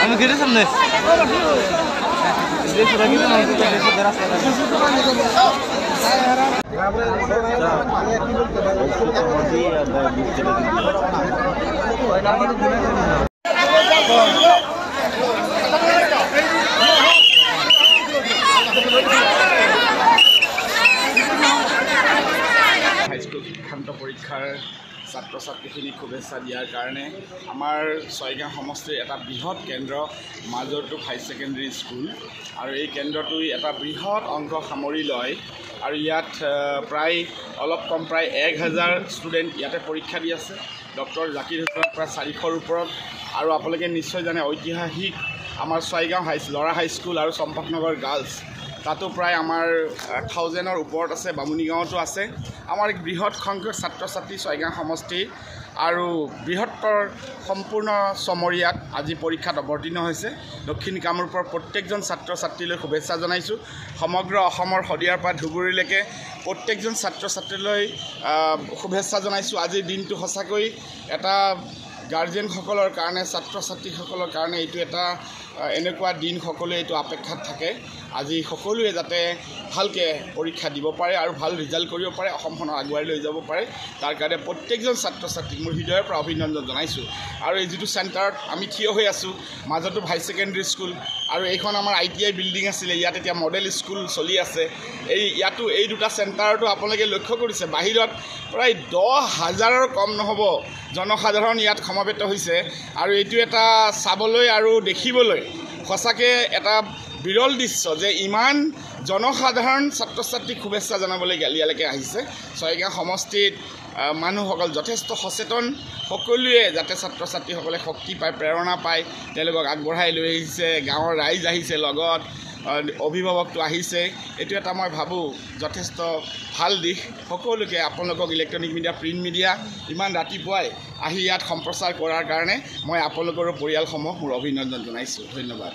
আমি গেটেৰ সামনে হাইস্কুল শিক্ষান্ত পৰীক্ষাৰ ছাত্ৰ ছাত্ৰীখিনিক শুভেচ্ছা দিয়াৰ কাৰণে আমাৰ ছয়গাঁও সমষ্টিৰ এটা বৃহৎ কেন্দ্ৰ মাজৰটোক হাই ছেকেণ্ডেৰী স্কুল আৰু এই কেন্দ্ৰটোৱে এটা বৃহৎ অংশ সামৰি লয় আৰু ইয়াত প্ৰায় অলপ কম প্ৰায় 1000 ষ্টুডেণ্ট ইয়াতে পৰীক্ষা দি আছে। ডক্টৰ জাকিৰ হুছেইনৰ প্ৰায় 400ৰ ওপৰত আৰু আপোনালোকে নিশ্চয় জানে ঐতিহাসিক আমাৰ ছয়গাঁও ল'ৰা হাইস্কুল আৰু চম্পকনগৰ গাৰ্লছ তাতো প্ৰায় আমাৰ 1000ৰ ওপৰত আছে। বামুণীগাঁৱতো আছে। আমাৰ এক বৃহৎ সংখ্যক ছাত্ৰ ছাত্ৰী ছয়গাঁও সমষ্টি আৰু বৃহত্তৰ সম্পূৰ্ণ চমৰীয়াত আজি পৰীক্ষাত অৱতীৰ্ণ হৈছে। দক্ষিণ কামৰূপৰ প্ৰত্যেকজন ছাত্ৰ ছাত্ৰীলৈ শুভেচ্ছা জনাইছোঁ। সমগ্ৰ অসমৰ শদিয়াৰ পৰা ধুবুৰীলৈকে প্ৰত্যেকজন ছাত্ৰ ছাত্ৰীলৈ শুভেচ্ছা জনাইছোঁ। আজিৰ দিনটো সঁচাকৈ এটা গাৰ্জেনসকলৰ কাৰণে ছাত্ৰ ছাত্ৰীসকলৰ কাৰণে এইটো এটা এনেকুৱা দিন সকলোৱে এইটো অপেক্ষাত থাকে। আজি সকলোৱে যাতে ভালকৈ পৰীক্ষা দিব পাৰে আৰু ভাল ৰিজাল্ট কৰিব পাৰে, অসমখনক আগুৱাই লৈ যাব পাৰে, তাৰ কাৰণে প্ৰত্যেকজন ছাত্ৰ ছাত্ৰীক মোৰ হৃদয়ৰ পৰা অভিনন্দন জনাইছোঁ। আৰু এই যিটো চেণ্টাৰত আমি থিয় হৈ আছোঁ মাজতো হাই ছেকেণ্ডেৰী স্কুল আৰু এইখন আমাৰ ITI বিল্ডিং আছিলে, ইয়াত এতিয়া মডেল স্কুল চলি আছে। ইয়াতো এই দুটা চেণ্টাৰতো আপোনালোকে লক্ষ্য কৰিছে বাহিৰত প্ৰায় 10,000ৰ কম নহ'ব জনসাধাৰণ ইয়াত সমবেত হৈছে আৰু এইটো এটা চাবলৈ আৰু দেখিবলৈ সঁচাকৈ এটা বিৰল দৃশ্য যে ইমান জনসাধাৰণ ছাত্ৰ ছাত্ৰীক শুভেচ্ছা জনাবলৈ ইয়ালৈকে আহিছে। ছয়গাঁও সমষ্টিত মানুহসকল যথেষ্ট সচেতন, সকলোৱে যাতে ছাত্ৰ ছাত্ৰীসকলে শক্তি পায়, প্ৰেৰণা পায়, তেওঁলোকক আগবঢ়াই লৈ আহিছে। গাঁৱৰ ৰাইজ আহিছে, লগত অভিভাৱকটো আহিছে। এইটো এটা মই ভাবোঁ যথেষ্ট ভাল দিশ। সকলোকে আপোনালোকক ইলেক্ট্ৰনিক মিডিয়া, প্ৰিণ্ট মিডিয়া ইমান ৰাতিপুৱাই আহি ইয়াত সম্প্ৰচাৰ কৰাৰ কাৰণে মই আপোনালোকৰো পৰিয়ালসমূহ মোৰ অভিনন্দন জনাইছোঁ। ধন্যবাদ।